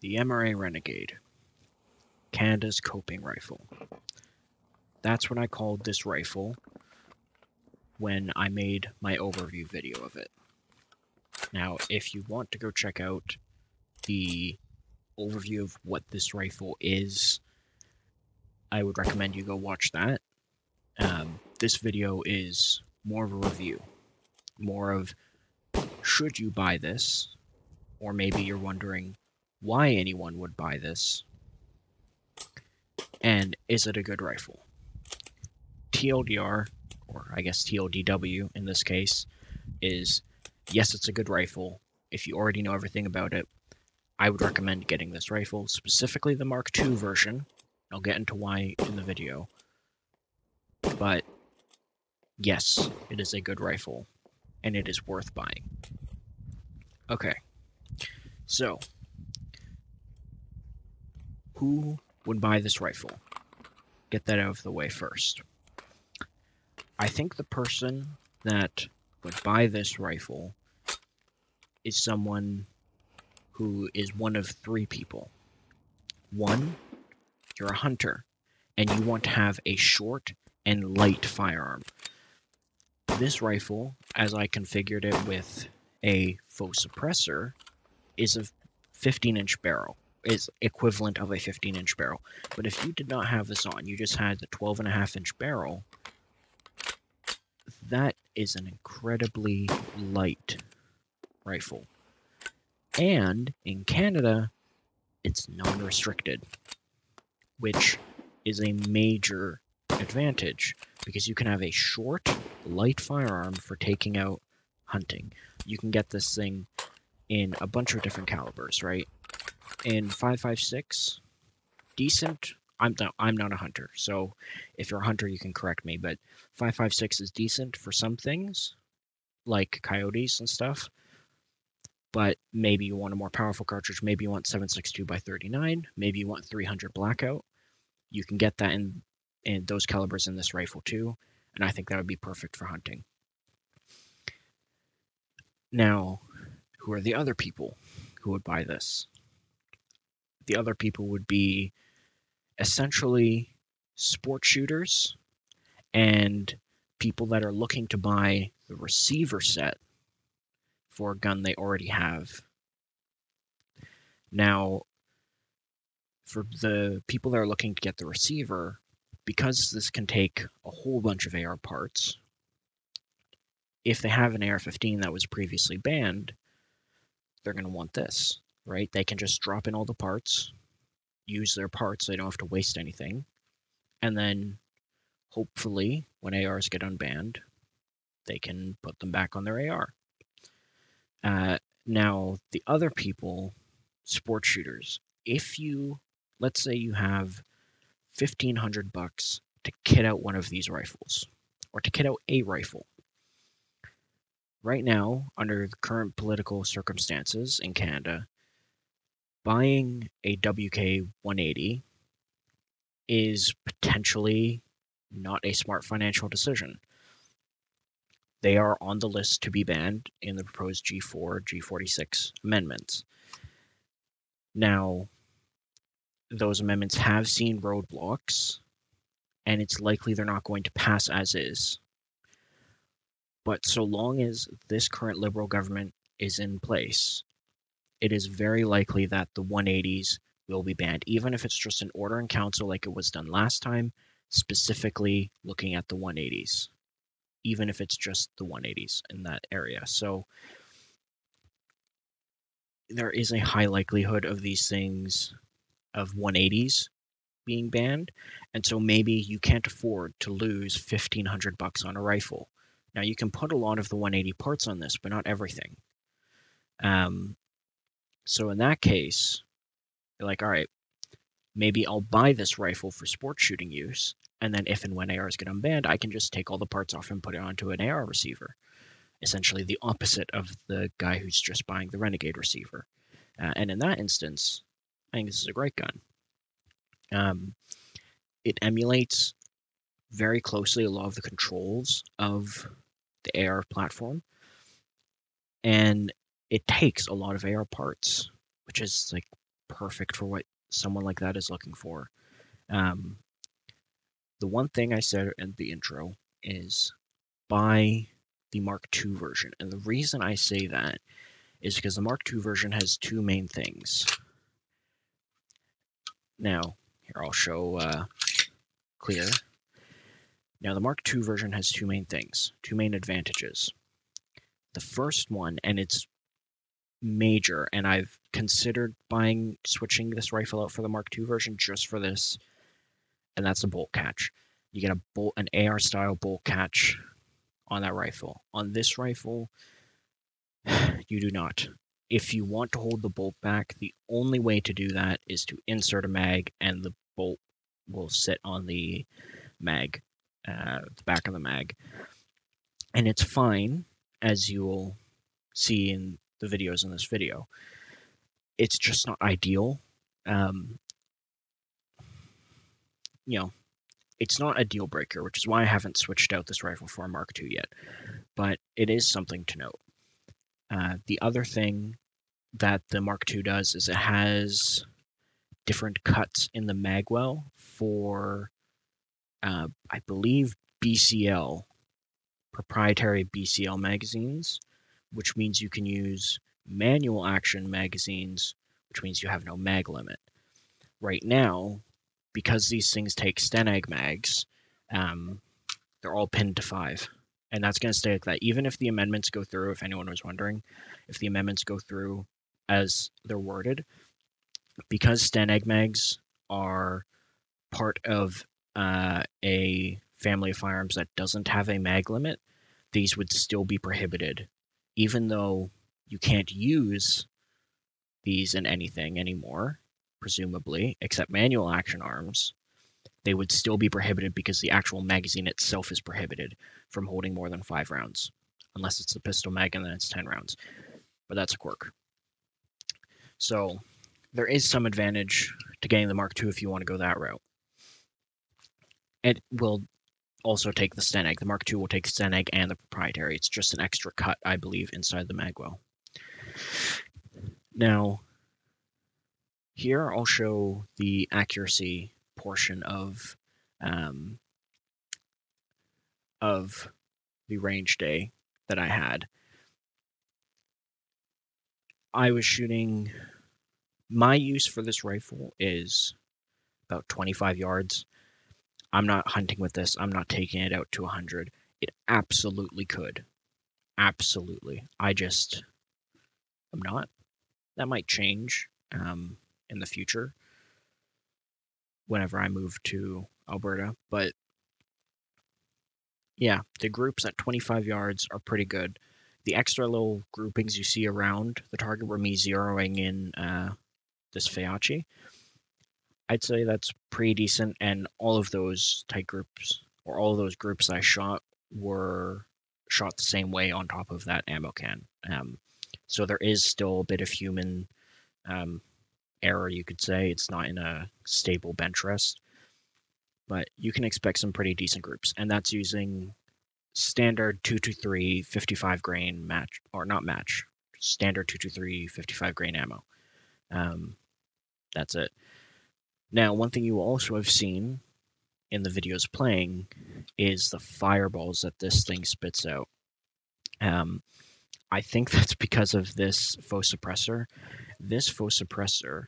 The Armoury Renegade, Canada's coping rifle. That's what I called this rifle when I made my overview video of it. Now, if you want to go check out the overview of what this rifle is, I would recommend you go watch that. This video is more of a review, more of should you buy this, or maybe you're wondering why anyone would buy this, and is it a good rifle? TLDR, or I guess TLDW in this case, is yes, it's a good rifle. If you already know everything about it, I would recommend getting this rifle, specifically the Mark II version. I'll get into why in the video. But yes, it is a good rifle, and it is worth buying. Okay, so who would buy this rifle? Get that out of the way first. I think the person that would buy this rifle is someone who is one of three people. One, you're a hunter, and you want to have a short and light firearm. This rifle, as I configured it with a faux suppressor, is a 15-inch barrel. Is equivalent of a 15-inch barrel. But if you did not have this on, you just had the 12.5-inch barrel, that is an incredibly light rifle. And in Canada, it's non-restricted, which is a major advantage because you can have a short, light firearm for taking out hunting. You can get this thing in a bunch of different calibers, right? In 5.56, decent. I'm not a hunter, so if you're a hunter, you can correct me. But 5.56 is decent for some things, like coyotes and stuff. But maybe you want a more powerful cartridge. Maybe you want 7.62 by 39. Maybe you want 300 blackout. You can get that in those calibers in this rifle too, and I think that would be perfect for hunting. Now, who are the other people who would buy this? The other people would be essentially sport shooters and people that are looking to buy the receiver set for a gun they already have. Now, for the people that are looking to get the receiver, because this can take a whole bunch of AR parts, if they have an AR-15 that was previously banned, they're going to want this, right? They can just drop in all the parts, use their parts, so they don't have to waste anything, and then hopefully when ARs get unbanned, they can put them back on their AR. Now, the other people, sport shooters, if you, let's say you have $1,500 to kit out one of these rifles, or to kit out a rifle. Right now, under the current political circumstances in Canada, buying a WK-180 is potentially not a smart financial decision. They are on the list to be banned in the proposed G4, G46 amendments. Now, those amendments have seen roadblocks, and it's likely they're not going to pass as is. But so long as this current Liberal government is in place, it is very likely that the 180s will be banned, even if it's just an order in council like it was done last time, specifically looking at the 180s, even if it's just the 180s in that area. So there is a high likelihood of these things, of 180s being banned, and so maybe you can't afford to lose $1,500 on a rifle. Now, you can put a lot of the 180 parts on this, but not everything. So in that case, you're like, all right, maybe I'll buy this rifle for sport shooting use, and then if and when ARs get unbanned, I can just take all the parts off and put it onto an AR receiver. Essentially the opposite of the guy who's just buying the Renegade receiver. And in that instance, I think this is a great gun. It emulates very closely a lot of the controls of the AR platform, and it takes a lot of AR parts, which is like perfect for what someone like that is looking for. Um, the one thing I said in the intro is buy the Mark II version. And the reason I say that is because the Mark II version has two main things. Now, here I'll show clear. Now, the Mark II version has two main things, two main advantages. The first one, and it's major, and I've considered switching this rifle out for the Mark II version just for this, and that's the bolt catch. You get an AR style bolt catch on that rifle. On this rifle, you do not. If you want to hold the bolt back, the only way to do that is to insert a mag, and the bolt will sit on the mag, the back of the mag. And it's fine, as you'll see in the videos in this video. It's just not ideal. It's not a deal breaker, which is why I haven't switched out this rifle for a Mark II yet. But it is something to note. The other thing that the Mark II does is it has different cuts in the magwell for, I believe, BCL, proprietary BCL magazines, which means you can use manual action magazines, which means you have no mag limit. Right now, because these things take Stenag mags, they're all pinned to 5. And that's going to stay like that. Even if the amendments go through, if anyone was wondering, if the amendments go through as they're worded, because Stenag mags are part of a family of firearms that doesn't have a mag limit, these would still be prohibited. Even though you can't use these in anything anymore, presumably, except manual action arms, they would still be prohibited because the actual magazine itself is prohibited from holding more than 5 rounds. Unless it's the pistol mag and then it's 10 rounds. But that's a quirk. So there is some advantage to getting the Mark II if you want to go that route. It will also take the Stenag. The Mark II will take Stenag and the proprietary. It's just an extra cut, I believe, inside the magwell. Now, here I'll show the accuracy portion of the range day that I had. I was shooting. My use for this rifle is about 25 yards. I'm not hunting with this. I'm not taking it out to 100. It absolutely could. Absolutely. I'm not. That might change in the future whenever I move to Alberta. But yeah, the groups at 25 yards are pretty good. The extra little groupings you see around the target were me zeroing in this Feyachi. I'd say that's pretty decent, and all of those tight groups, or all of those groups I shot, were shot the same way on top of that ammo can. So there is still a bit of human error, you could say. It's not in a stable bench rest, but you can expect some pretty decent groups, and that's using standard 223 55 grain match, or not match, standard 223 55 grain ammo. That's it. Now, one thing you also have seen in the videos playing is the fireballs that this thing spits out. I think that's because of this faux suppressor. This faux suppressor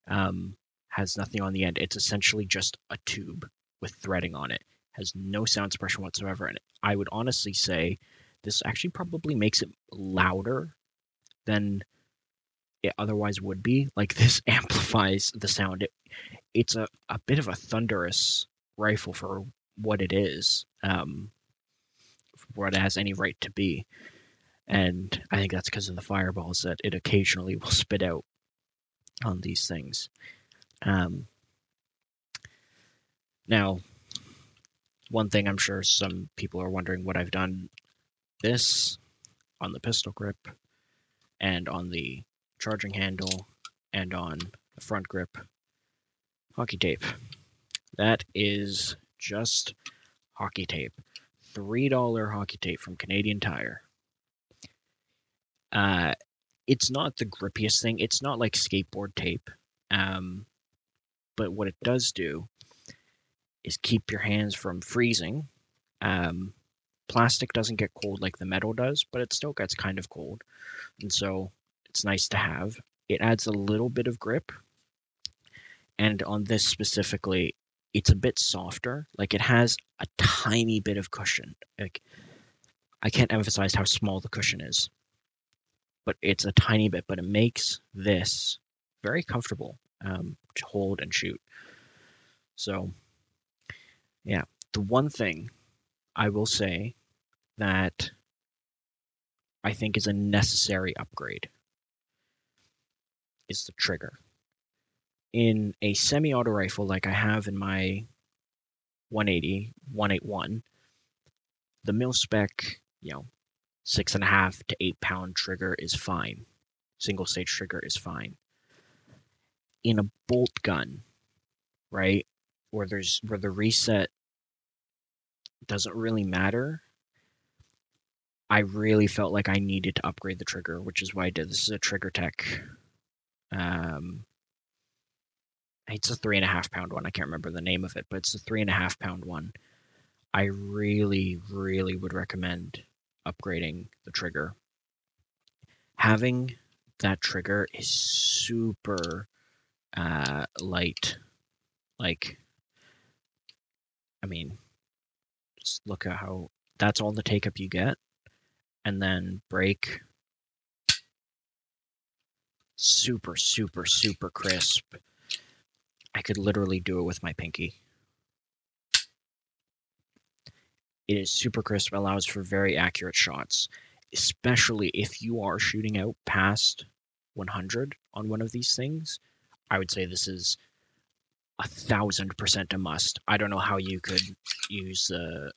has nothing on the end. It's essentially just a tube with threading on it. Has no sound suppression whatsoever. And I would honestly say this actually probably makes it louder than it otherwise would be. Like, this amplifies the sound. It's a bit of a thunderous rifle for what it is, what it has any right to be. And I think that's because of the fireballs that it occasionally will spit out on these things. Now, one thing I'm sure some people are wondering what I've done. This on the pistol grip and on the charging handle and on the front grip, hockey tape. That is just hockey tape. $3 hockey tape from Canadian Tire. It's not the grippiest thing. It's not like skateboard tape. But what it does do is keep your hands from freezing. Plastic doesn't get cold like the metal does, but it still gets kind of cold. And so it's nice to have. It adds a little bit of grip. And on this specifically, it's a bit softer. Like it has a tiny bit of cushion. Like I can't emphasize how small the cushion is, but it's a tiny bit, but it makes this very comfortable to hold and shoot. So yeah, the one thing I will say that I think is a necessary upgrade is the trigger. In a semi-auto rifle like I have in my 180, 181, the mil spec, 6.5 to 8 pound trigger is fine. Single stage trigger is fine. In a bolt gun, right, where the reset doesn't really matter, I really felt like I needed to upgrade the trigger, which is why I did. This is a Trigger Tech. It's a 3.5 pound one. I can't remember the name of it, but it's a 3.5 pound one. I really, really would recommend upgrading the trigger. Having that trigger is super light. Like, I mean, just look at how that's all the take up you get. And then break. Super, super, super crisp. I could literally do it with my pinky. It is super crisp, allows for very accurate shots, especially if you are shooting out past 100 on one of these things. I would say this is 1,000% a must. I don't know how you could use the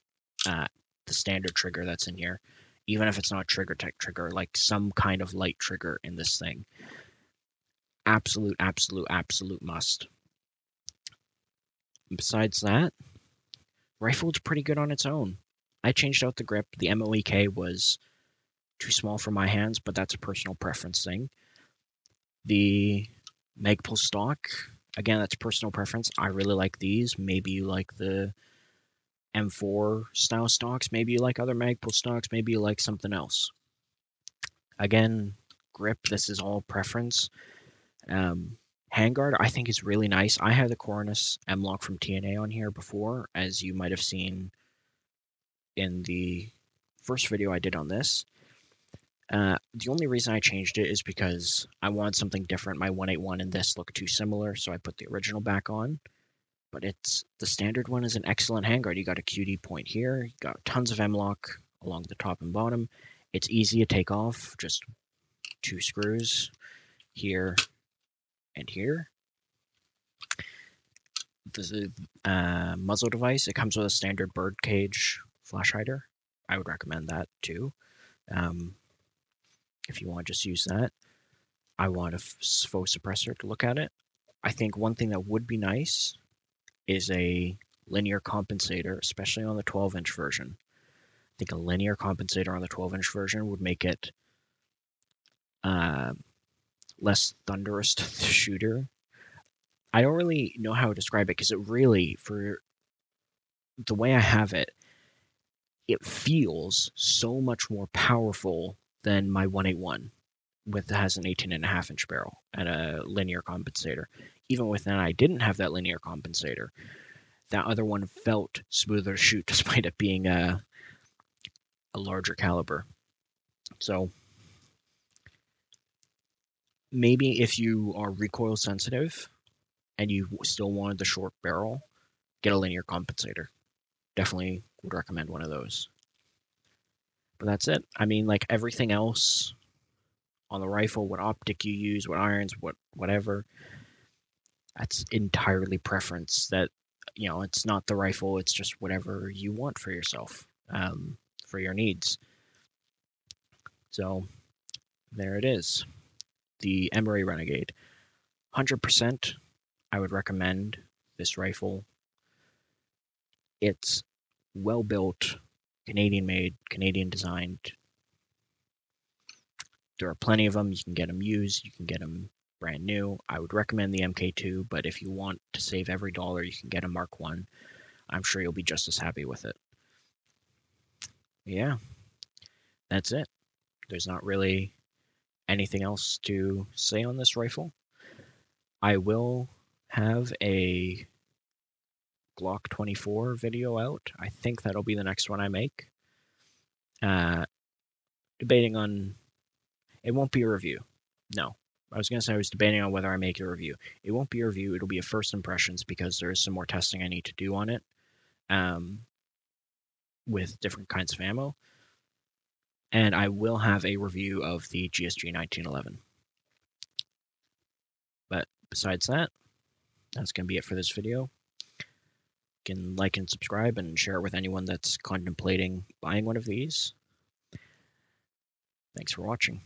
standard trigger that's in here, even if it's not Trigger Tech trigger, like some kind of light trigger in this thing. Absolute, absolute, absolute must. And besides that, rifle's pretty good on its own. I changed out the grip. The MOEK was too small for my hands, but that's a personal preference thing. The Magpul stock, again, that's personal preference. I really like these. Maybe you like the M4 style stocks. Maybe you like other Magpul stocks. Maybe you like something else. Again, grip, this is all preference. Handguard, I think is really nice. I had the Cornus M-Lock from TNA on here before, as you might have seen in the first video I did on this. The only reason I changed it is because I wanted something different. My 181 and this look too similar, so I put the original back on. But the standard one is an excellent handguard. You got a QD point here, you got tons of M-Lock along the top and bottom. It's easy to take off, just 2 screws here and here. The muzzle device, it comes with a standard bird cage flash hider. I would recommend that too. If you want to just use that. I want a faux suppressor to look at it. I think one thing that would be nice is a linear compensator, especially on the 12-inch version. I think a linear compensator on the 12-inch version would make it less thunderous to the shooter. I don't really know how to describe it because it really, for the way I have it, it feels so much more powerful than my 181 has an 18.5-inch barrel and a linear compensator. Even with that, I didn't have that linear compensator. That other one felt smoother to shoot despite it being a larger caliber. So maybe if you are recoil sensitive and you still wanted the short barrel, get a linear compensator. Definitely would recommend one of those. But that's it. I mean, like everything else on the rifle, what optic you use, what irons, whatever, that's entirely preference. That, it's not the rifle, it's just whatever you want for yourself, for your needs. So there it is. The Armoury Renegade. 100% I would recommend this rifle. It's well built, Canadian made, Canadian designed. There are plenty of them. You can get them used, you can get them brand new. I would recommend the MK2, but if you want to save every dollar, you can get a Mark 1. I'm sure you'll be just as happy with it. Yeah, that's it. There's not really anything else to say on this rifle. I will have a Glock 24 video out. I think that'll be the next one I make. Debating on... It won't be a review. No. I was going to say I was debating on whether I make a review. It won't be a review. It'll be a first impressions because there is some more testing I need to do on it with different kinds of ammo. And I will have a review of the GSG 1911. But besides that, that's going to be it for this video. You can like and subscribe and share it with anyone that's contemplating buying one of these. Thanks for watching.